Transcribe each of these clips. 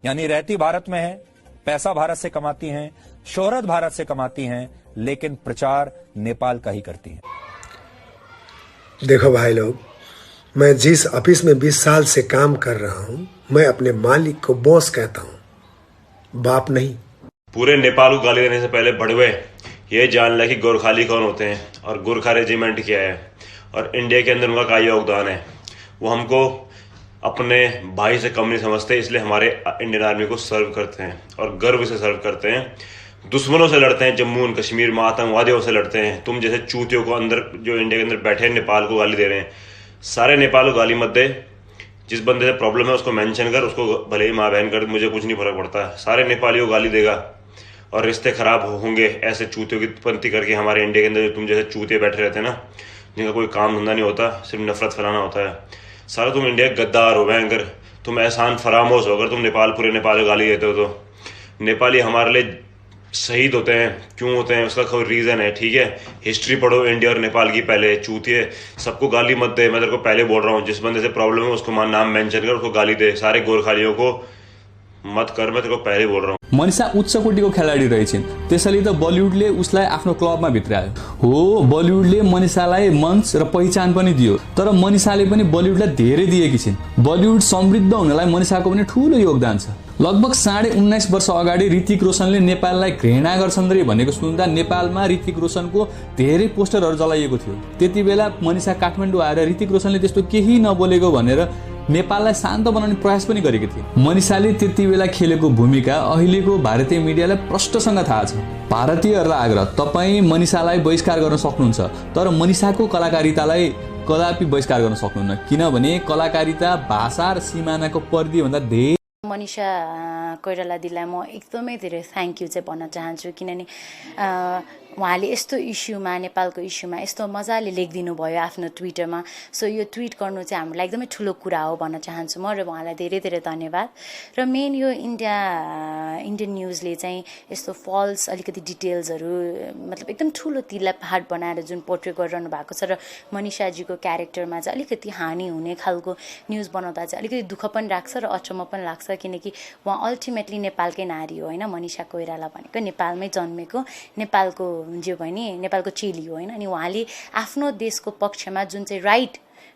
यानी रहती भारत में है, पैसा भारत से कमाती हैं, शोहरत भारत से कमाती हैं, लेकिन प्रचार नेपाल का ही करती हैं। देखो भाई लोग, मैं जिस ऑफिस में 20 साल से काम कर रहा हूं, मैं अपने मालिक को बॉस कहता हूं, बाप नहीं। पूरे नेपाल को गाली देने से पहले बड़वे ये जान ले कि गोरखाली कौन होते हैं और गोरखा रेजिमेंट क्या है और इंडिया के अंदर उनका क्या योगदान है। वो हमको अपने भाई से कम नहीं समझते, इसलिए हमारे इंडियन आर्मी को सर्व करते हैं और गर्व से सर्व करते हैं। दुश्मनों से लड़ते हैं, जम्मू एंड कश्मीर में आतंकवादियों से लड़ते हैं। तुम जैसे चूतियों को अंदर जो इंडिया के अंदर बैठे नेपाल को गाली दे रहे हैं, सारे नेपाल को गाली मत दे। जिस बंदे से प्रॉब्लम है उसको मेंशन कर, उसको भले ही माँ बहन कर, मुझे कुछ नहीं फर्क पड़ता। सारे नेपालियों को गाली देगा और रिश्ते खराब होंगे ऐसे चूतियों की पंक्ति करके। हमारे इंडिया के अंदर तुम जैसे चूतिए बैठे रहते हैं ना, जिनका कोई काम धंधा नहीं होता, सिर्फ नफरत फैलाना होता है। सारा तुम इंडिया गद्दार हो भयंकर, तुम एहसान फरामोश हो अगर तुम नेपाल पूरे नेपाल को गाली देते हो। तो नेपाली हमारे लिए शहीद होते हैं, क्यों होते हैं उसका कोई रीज़न है, ठीक है। हिस्ट्री पढ़ो इंडिया और नेपाल की पहले। चूतिए सबको गाली मत दे, मैं तेरे को पहले बोल रहा हूँ। जिस बंदे से प्रॉब्लम है उसको नाम मेंशन कर, उसको गाली दे। सारे गोरखालियों को मत कर, मैं तेरे को पहले बोल रहा हूँ। मनिषा उच्च कोटीको खेलाडी रहेछिन्, त्यसैले त बलिउडले उसलाई आफ्नो क्लबमा भित्रायो। हो, बलिउडले मनिषालाई मञ्च र पहिचान पनि दियो, तर मनिषाले पनि बलिउडलाई धेरै दिएकी छिन्। बलिउड समृद्ध हुनलाई मनिषाको पनि ठूलो योगदान छ। लगभग 19.5 वर्ष अगाडि ऋतिक रोशनले नेपाललाई घृणा गर्छन् रे भनेको सुन्दा नेपालमा ऋतिक रोशनको धेरै पोस्टरहरू जलाइएको थियो। त्यति बेला मनिषा काठमाडौँ आएर ऋतिक रोशनले त्यस्तो केही नबोलेको भनेर नेपाललाई शान्त बनाउने प्रयास पनि गरेकी थिए। मनिषाले त्यति बेला खेलेको भूमिका अहिलेको भारतीय मिडियालाई प्रष्टसँग थाहा छ। भारतीयहरूलाई आग्रह, तपाईँ मनिषालाई बहिष्कार गर्न सक्नुहुन्छ, तर मनिषाको कलाकारितालाई कदापि बहिष्कार गर्न सक्नुहुन्न, किनभने कलाकारिता भाषा र सिमानाको परिधिभन्दा धेरै। मनिषा कोइराला दिदीलाई म एकदमै धेरै थ्याङ्क यू चाहिँ भन्न चाहन्छु, किनभने उहाँले यस्तो इस्युमा, नेपालको इस्युमा यस्तो मजाले लेखिदिनु भयो आफ्नो ट्विटरमा। सो यो ट्विट गर्नु चाहिँ हामीलाई एकदमै ठुलो कुरा हो भन्न चाहन्छु म, र उहाँलाई धेरै धेरै धन्यवाद। र मेन यो इन्डियन न्युजले चाहिँ यस्तो फल्स अलिकति डिटेल्सहरू, मतलब एकदम ठुलो तिललाई पहाड बनाएर जुन पोर्ट्रेट गरिरहनु भएको छ, र मनिषाजीको क्यारेक्टरमा चाहिँ अलिकति हानि हुने खालको न्युज बनाउँदा चाहिँ अलिकति दुःख पनि लाग्छ र अचम्म पनि लाग्छ, किनकि उहाँ अल्टिमेटली नेपालकै नारी हो होइन। मनिषा कोइराला भनेको नेपालमै जन्मेको, नेपालको जे भयो नि नेपालको चेली हो होइन। अनि उहाँले आफ्नो देशको पक्षमा जुन चाहिँ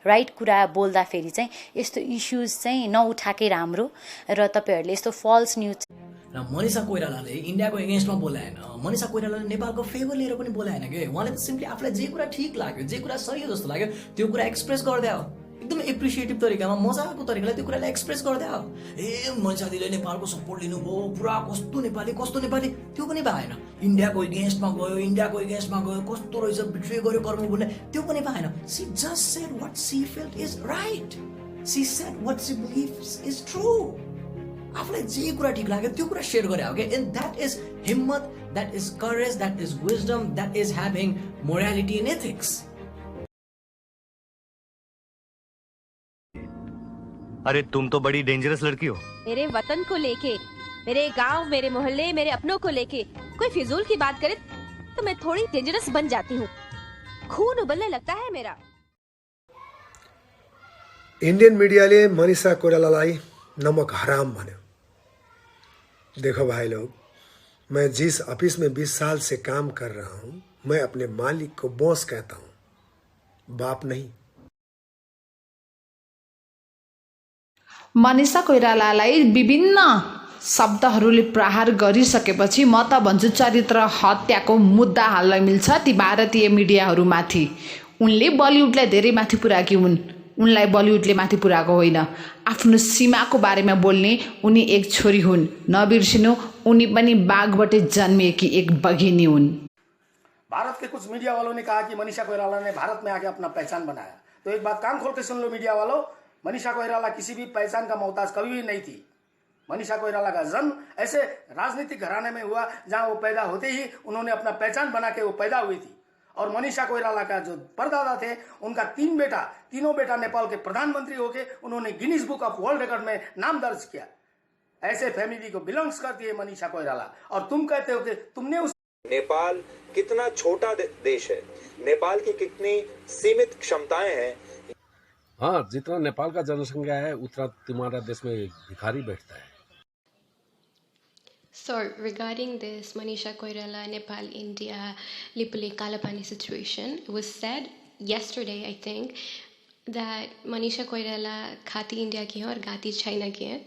राइट कुरा बोल्दाखेरि चाहिँ यस्तो इस्युज चाहिँ नउठाएकै राम्रो, र तपाईँहरूले यस्तो फल्स न्युज। र मनिषा कोइरालाले इन्डियाको एगेन्स्टमा बोलाएन, मनिषा कोइरालाले नेपालको फेभर लिएर पनि बोलाएन कि। उहाँले त सिम्पली आफूलाई जे कुरा ठिक लाग्यो, जे कुरा सही हो जस्तो लाग्यो त्यो कुरा एक्सप्रेस गर्दै हो, एकदम एप्रिसिएटिभ तरिकामा, मजाको तरिकाले त्यो कुरालाई एक्सप्रेस गर्दै हो। मनिषा दिदीले नेपालको सपोर्ट लिनुभयो, पुरा कस्तो नेपाली त्यो पनि भएन। इन्डियाको एगेन्स्टमा गयो, कस्तो रहेछ, बिट्रे गर्यो कर्म बोल्ने, त्यो पनि भएन। She just said what she felt is right, she said what she believes is true. आफूलाई जे कुरा ठिक लाग्यो त्यो कुरा सेयर गरे हो कि। एन्ड द्याट इज हिम्मत, that is courage, that is wisdom, that is having morality and ethics. अरे तुम तो बड़ी डेंजरस लड़की हो। मेरे वतन को लेके, मेरे गांव, मेरे मोहल्ले, मेरे अपनों को लेके कोई फिजूल की बात करे तो मैं थोड़ी डेंजरस बन जाती हूँ, खून उबलने लगता है मेरा। इंडियन मीडियाले मनिषा कोइरालालाई नमक हराम भन्यो। देखो भाई लोग, मैं जिस ऑफिस में 20 साल से काम कर रहा हूं, मैं अपने मालिक को बॉस कहता हूं, बाप नहीं। मनिषा कोइरालालाई विभिन्न शब्दहरूले प्रहार गरिसकेपछि म त भन्छु चरित्र हत्याको मुद्दा हाल्न मिल्छ ती भारतीय मिडियाहरूमाथि। उनले बलिउडलाई धेरै माथि पुर्याएकी हुन्, उनलाई बलिउडले माथि पुर्याएको होइन। आफ्नो सीमाको बारेमा बोल्ने उनी एक छोरी हुन्, नबिर्सिनु उनी पनि बाघबाटै जन्मिएकी एक बघिनी हुन्। भारत के कुछ मीडिया वालों ने कहा कि मनीषा कोइराला ने भारत में आके अपना पहचान बनाया, तो एक बात कान खोल के सुन लो मीडिया वालों, मनीषा कोइराला किसी भी पहचान का मोहताज कभी भी नहीं थी। मनीषा कोइराला का जन्म ऐसे राजनीतिक घराने में हुआ जहां वो पैदा होते ही उन्होंने अपना पहचान बना के वो पैदा हुई थी। और मनीषा कोइराला का जो परदादा थे, उनका तीनों बेटा नेपाल के प्रधानमंत्री होके उन्होंने Guinness book of world record में नाम दर्ज किया। ऐसे फैमिली को बिलोंग्स करती है मनीषा कोइराला, और तुम कहते हो कि तुमने उस। नेपाल कितना छोटा देश है, नेपाल की कितनी सीमित क्षमताएं हैं। हाँ, जितना नेपाल का जनसंख्या है उतना तुम्हारा देश में भिखारी बैठता है। So regarding this Manisha Koirala Nepal India Lipule Kalapani situation, it was said yesterday, I think, that Manisha Koirala khati India ki hai aur gati China ki hai.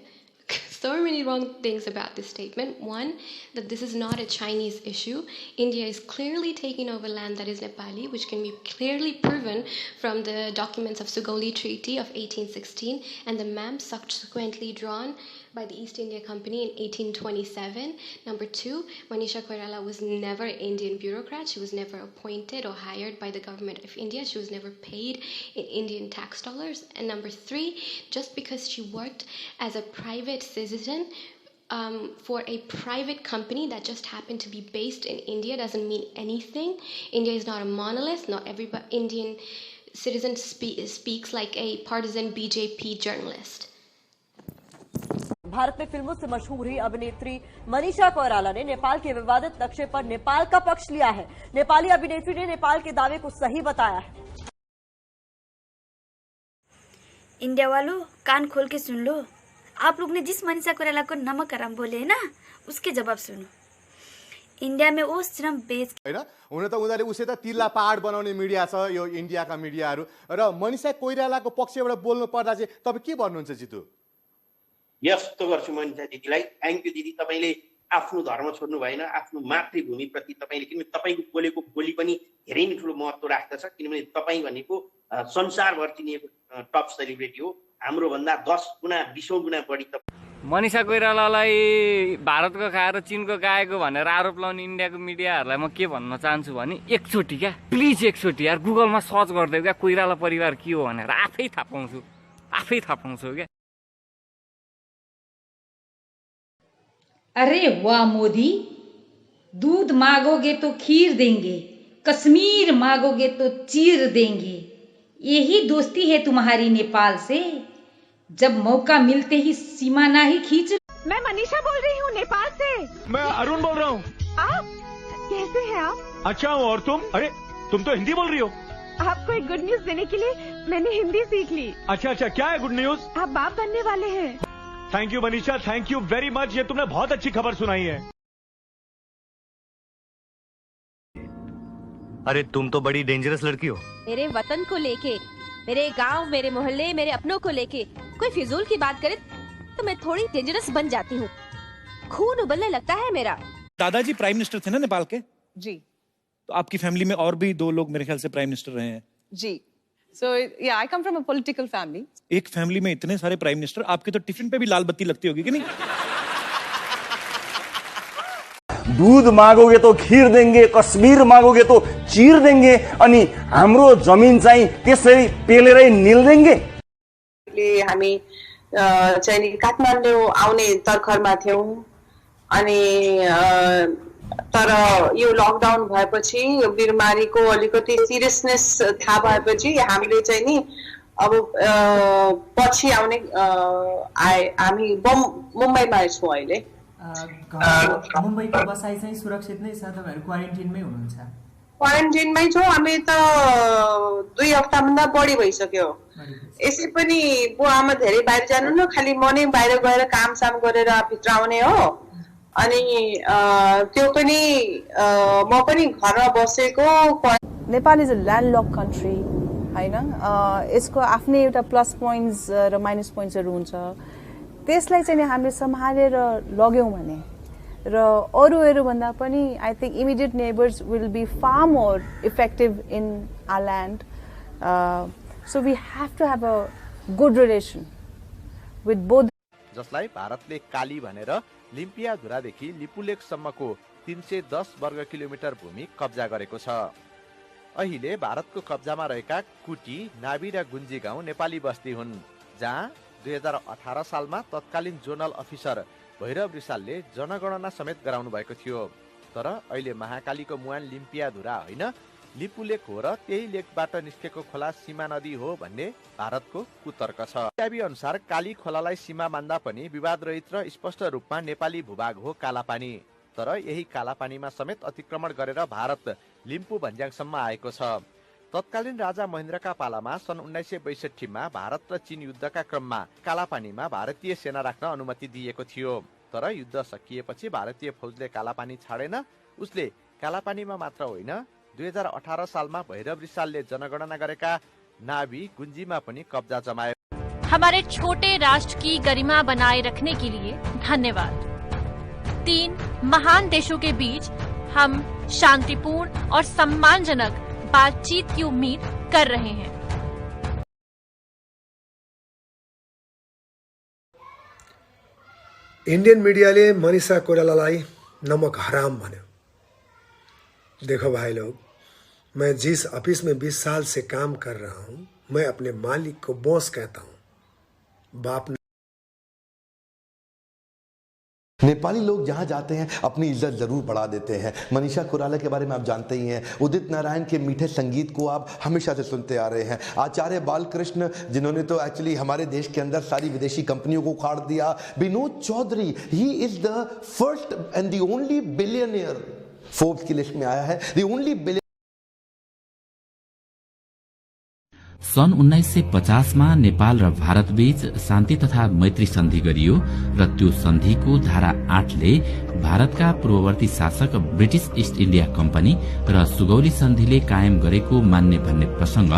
So many wrong things about this statement. One, that this is not a Chinese issue. India is clearly taking over land that is Nepali, which can be clearly proven from the documents of Sugauli Treaty of 1816 and the maps subsequently drawn by the East India Company in 1827. Number two, Manisha Koirala was never an Indian bureaucrat. She was never appointed or hired by the government of India. She was never paid in Indian tax dollars. And number three, just because she worked as a private citizen for a private company that just happened to be based in India doesn't mean anything. India is not a monolith. Not every Indian citizen speaks like a partisan BJP journalist. Bharat में फिल्मों से मशहूर हुई अभिनेत्री मनीषा कोइराला ने नेपाल के विवादित नक्शे पर नेपाल का पक्ष लिया है। नेपाली अभिनेत्री ने नेपाल के दावे को सही बताया है। इंडिया वालों, कान खोल के सुन लो। आप लोग ने जिस मनीषा कोइराला को नमक हराम बोले है ना, उसके जवाब सुनो। इंडिया में वो श्रम बेच हैन, हुन त उनीहरुले उसे त तिल्ला पहाड बनाउने मिडिया छ, यो इन्डियाका मिडियाहरु, र मनीषा कोइरालाको पक्षबाट बोल्नु पर्दा चाहिँ तपाई के भन्नुहुन्छ जितु? यस्तो गर्छु मनीषा दिदीलाई। थ्याङ्क यू दिदी, तपाईले आफ्नो धर्म छोड्नु भएन, आफ्नो मातृभूमि प्रति तपाईले, किनभने तपाईको बोलेको बोली पनि धेरै नै ठुलो महत्त्व राख्दछ, किनभने तपाई भनेको संसारभर चिनिएको टप सेलिब्रिटी हो। हाम्रो भन्दा 10 गुणा 20 गुणा बढी मनीषा कोइरालालाई भारतको खाएर चीनको गाएको भनेर आरोप लाउने इन्डियाको मिडियाहरुलाई म के भन्न चाहन्छु भने एकचोटी क्या, प्लिज एकचोटी यार गुगलमा सर्च गर्दै क्या कोइराला परिवार के हो भनेर आफै थाहा पाउँछु क्या। अरे वाह मोदी, दूध मांगोगे तो खीर देंगे, कश्मीर मांगोगे तो चीर देंगे। यही दोस्ती है तुम्हारी नेपाल से, जब मौका मिलते ही सीमा ना ही खींच। मैं मनीषा बोल रही हूँ नेपाल से। मैं अरुण बोल रहा हूँ। आप कैसे हैं आप? अच्छा हूँ, और तुम? अरे तुम तो हिंदी बोल रही हो। आपको एक गुड न्यूज देने के लिए मैंने हिंदी सीख ली। अच्छा, क्या है गुड न्यूज? आप बाप बनने वाले हैं। Thank you Manisha, thank you very much, ये तुमने बहुत अच्छी खबर सुनाई है। अरे तुम तो बड़ी डेंजरस लड़की हो। मेरे वतन को लेके, मेरे गांव, मेरे मोहल्ले, मेरे अपनों को लेके कोई फिजूल की बात करे तो मैं थोड़ी डेंजरस बन जाती हूँ। खून उबलने लगता है मेरा। दादाजी प्राइम मिनिस्टर थे ना नेपाल के? जी। तो आपकी फैमिली में और भी 2 लोग मेरे ख्याल से प्राइम मिनिस्टर रहे हैं। जी। So yeah, I come from a political family. एक फैमिली में इतने सारे प्राइम मिनिस्टर, आपके तो टिफिन पे भी लाल बत्ती लगती होगी कि नहीं? दूध मागोगे तो खीर देंगे, कश्मीर मागोगे तो चीर देंगे, अनि हाम्रो जमिन चाहिँ त्यसरी पेलेरै निल देंगे। हामी चाहिँ काठमाडौँ आउने तर्खरमा थियौं, अनि तर यो लकडाउन भएपछि यो बिमारीको अलिकति सिरियसनेस थाहा भएपछि हामीले चाहिँ नि अब पछि आउने हामी मुम्बईमा छौँ अहिले। मुम्बईको बसाइ चाहिँ सुरक्षित नै छ, तपाईहरु क्वारेन्टाइनमै हुनुहुन्छ? क्वारेन्टाइनमै छौँ हामी त 2 हप्ताभन्दा बढी भइसक्यो। यसै पनि बुवा आमा धेरै बाहिर जानु न, खाली म नै बाहिर गएर कामसाम गरेर भित्र आउने हो। अनि त्यो पनि म पनि घरमा बसेको। Nepal is a landlock country हैन, यसको आफ्नै एउटा प्लस पोइन्ट्स र माइनस पोइन्ट्सहरु हुन्छ। त्यसलाई चाहिँ हामीले सम्हालेर लग्यौं भने र अरूहरु भन्दा पनि I think immediate neighbours will be far more effective in our land. So we have to have a good relation with both. जसलाई भारतले काली भनेर लिम्पियाधुरादेखि लिपुलेकसम्मको 310 वर्ग किलोमिटर भूमि कब्जा गरेको छ। अहिले भारतको कब्जामा रहेका कुटी, नाबी र गुन्जी गाउँ नेपाली बस्ती हुन्, जहाँ 2018 सालमा तत्कालीन जोनल अफिसर भैरव रिसालले जनगणना समेत गराउनु भएको थियो। तर अहिले महाकालीको मुहान लिम्पियाधुरा होइन, लिपुलेक हो र त्यही लेकबाट निस्केको खोला सीमा नदी हो भन्ने भारतको कुतर्क छ। इत्यादि अनुसार काली खोलालाई सीमा मान्दा पनि विवाद रहित र स्पष्ट रूपमा नेपाली भूभाग हो कालापानी। तर यही कालापानीमा समेत अतिक्रमण गरेर भारत लिम्पू भन्ज्याङसम्म आएको छ। तत्कालीन राजा महेन्द्रका पालामा सन् 1962 मा भारत र चीन युद्धका क्रममा कालापानीमा भारतीय सेना राख्न अनुमति दिएको थियो। तर युद्ध सकिएपछि भारतीय फौजले कालापानी छाडेन। उसले कालापानीमा मात्र होइन, 2018 सालमा भैरव रिसालले जनगणना गरेका नाभी गुन्जीमा पनि कब्जा जमायो। हमारे छोटे राष्ट्र की गरिमा बनाए रखने के लिए धन्यवाद। 3 महान देशों के बीच हम शांतिपूर्ण और सम्मानजनक बातचीत की उम्मीद कर रहे हैं। इंडियन मीडियाले मनीषा कोइरालालाई नमक हराम भन्यो। देखो भाई लोग, मैं जिस ऑफिस में 20 साल से काम कर रहा हूं, मैं अपने मालिक को बॉस कहता हूं, बाप। नेपाली लोग जहाँ जाते हैं अपनी इज्जत जरूर बढ़ा देते हैं। मनीषा कोइराला के बारे में आप जानते ही हैं। उदित नारायण के मीठे संगीत को आप हमेशा से सुनते आ रहे हैं। आचार्य बालकृष्ण, जिन्होंने तो एक्चुअली हमारे देश के अंदर सारी विदेशी कंपनियों को उखाड़ दिया। Vinod Chaudhary, he is the first and the only billionaire, Forbes की लिस्ट में आया है, द ओनली बिलियनियर। सन् 1950 मा नेपाल र भारत बीच शान्ति तथा मैत्री सन्धि गरियो र त्यो सन्धिको धारा 8 ले भारतका पूर्ववर्ती शासक ब्रिटिश इस्ट इन्डिया कम्पनी र सुगौली सन्धिले कायम गरेको मान्ने भन्ने प्रसंग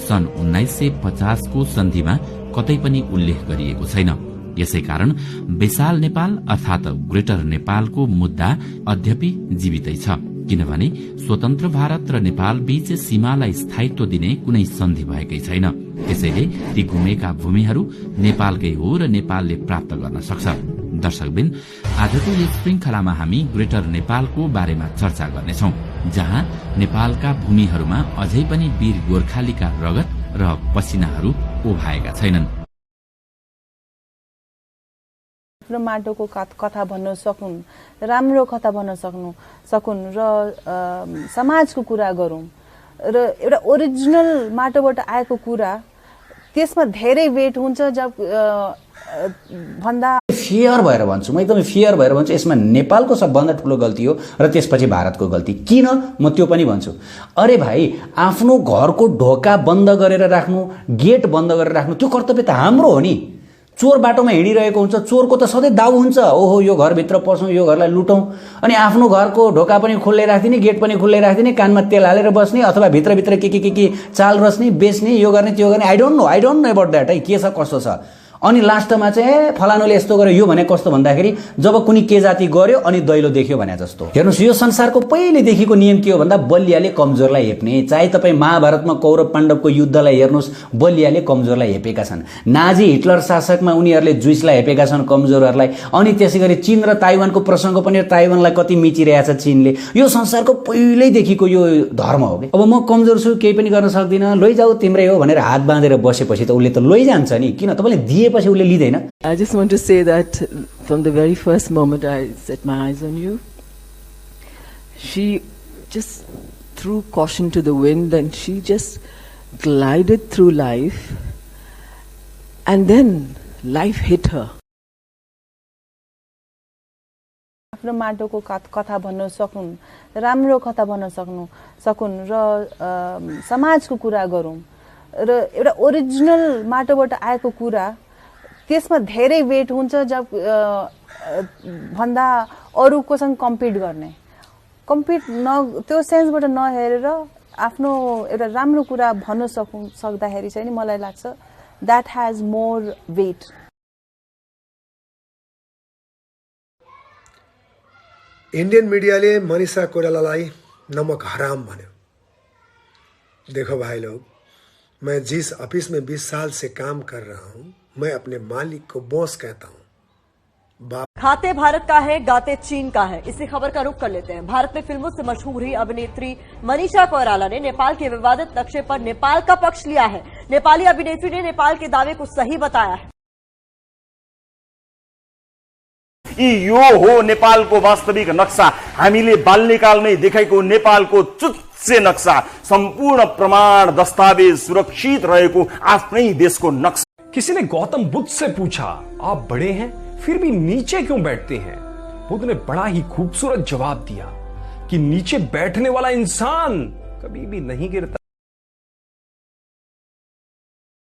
सन् 1950 को सन्धिमा कतै पनि उल्लेख गरिएको छैन। यसै कारण विशाल नेपाल अर्थात ग्रेटर नेपालको मुद्दा अद्यपि जीवितै छ, किनभने स्वतन्त्र भारत र नेपाल बीच सीमालाई स्थायित्व दिने कुनै सन्धि भएकै छैन। त्यसैले ती गुमेका भूमिहरू नेपालकै हो र नेपालले प्राप्त गर्न सक्छ। दर्शकबिन, आजको यस श्रृंखलामा हामी ग्रेटर नेपालको बारेमा चर्चा गर्नेछौं, जहाँ नेपालका भूमिहरूमा अझै पनि वीर गोर्खालीका रगत र पसिनाहरू उभाएका छैनन्। र माटोको कथा भन्न सकुन्, राम्रो कथा भन्न सकुन् र समाजको कुरा गरौँ र एउटा ओरिजिनल माटोबाट आएको कुरा, त्यसमा धेरै वेट हुन्छ। जब भन्दा फेयर भएर भन्छु, म एकदमै फेयर भएर भन्छु, यसमा नेपालको सबभन्दा ठुलो गल्ती हो र त्यसपछि भारतको गल्ती। किन म त्यो पनि भन्छु। अरे भाइ, आफ्नो घरको ढोका बन्द गरेर राख्नु, गेट बन्द गरेर राख्नु, त्यो कर्तव्य त हाम्रो हो नि। चोर बाटोमा हिँडिरहेको हुन्छ, चोरको त सधैँ दाउ हुन्छ, ओहो यो घरभित्र पसौँ, यो घरलाई लुटौँ। अनि आफ्नो घरको ढोका पनि खुल्लै राखिदिने, गेट पनि खुल्लै राखिदिने, कानमा तेल हालेर बस्ने, अथवा भित्रभित्र के चाल रच्ने, बेच्ने, यो गर्ने त्यो गर्ने। I don't know about that है, के छ कस्तो छ। अनि लास्टमा चाहिँ फलानुले यस्तो गर्यो, यो भने कस्तो भन्दाखेरि जब कुनै के जाति गर्यो अनि दैलो देख्यो भने जस्तो। हेर्नुहोस्, यो संसारको पहिलेदेखिको नियम के हो भन्दा बलियाले कमजोरलाई हेप्ने। चाहे तपाईँ महाभारतमा कौरव पाण्डवको युद्धलाई हेर्नुहोस्, बलियाले कमजोरलाई हेपेका छन्। नाजी हिटलर शासकमा उनीहरूले जुइसलाई हेपेका छन्, कमजोरहरूलाई। अनि त्यसै गरी चीन र ताइवानको प्रसङ्ग पनि, ताइवानलाई कति मिचिरहेछ चीनले। यो संसारको पहिल्यैदेखिको यो धर्म हो कि। अब म कमजोर छु, केही पनि गर्न सक्दिनँ, लैजाऊ तिम्रै हो भनेर हात बाँधेर बसेपछि त उसले त लैजान्छ नि। किन? तपाईँले दिए I just want to say that from the very first moment I set my eyes on you, she just threw caution to the wind and she just glided through life, and then life hit her. आफ्नो माटोको कथा भन्न सकुन्, राम्रो कथा भन्न सकुन् र समाजको कुरा गरौँ र एउटा ओरिजिनल माटोबाट आएको कुरा, त्यसमा धेरै वेट हुन्छ। जब भन्दा अरूकोसँग कम्पिट गर्ने, त्यो सेन्सबाट नहेरेर आफ्नो एउटा राम्रो कुरा भन्न सक्दाखेरि चाहिँ नि मलाई लाग्छ that has more weight. Indian मीडियाले मनीषा कोइरालालाई नमक हराम भन्यो। देखो भाई लोग, मैं जिस ऑफिस में 20 साल से काम कर रहा हूं, मैं अपने मालिक को बॉस कहता हूं। खाते भारत का है, गाते चीन का है। इसी खबर का रुख कर लेते हैं। भारत में फिल्मों से मशहूर हुई अभिनेत्री मनीषा कोइराला ने नेपाल के विवादित नक्शे पर नेपाल का पक्ष लिया है। नेपाली अभिनेत्री ने नेपाल के दावे को सही बताया है। यो हो नेपालको वास्तविक नक्सा, हामीले बाल्यकालमै देखेको नेपालको चुच्चे नक्सा, संपूर्ण प्रमाण दस्तावेज सुरक्षित रहेको आफ्नै देशको नक्सा। किसी ने गौतम बुद्ध से पूछा, आप बड़े हैं फिर भी नीचे क्यों बैठते हैं? बुद्ध ने बड़ा ही खूबसूरत जवाब दिया कि नीचे बैठने वाला इंसान कभी भी नहीं गिरता।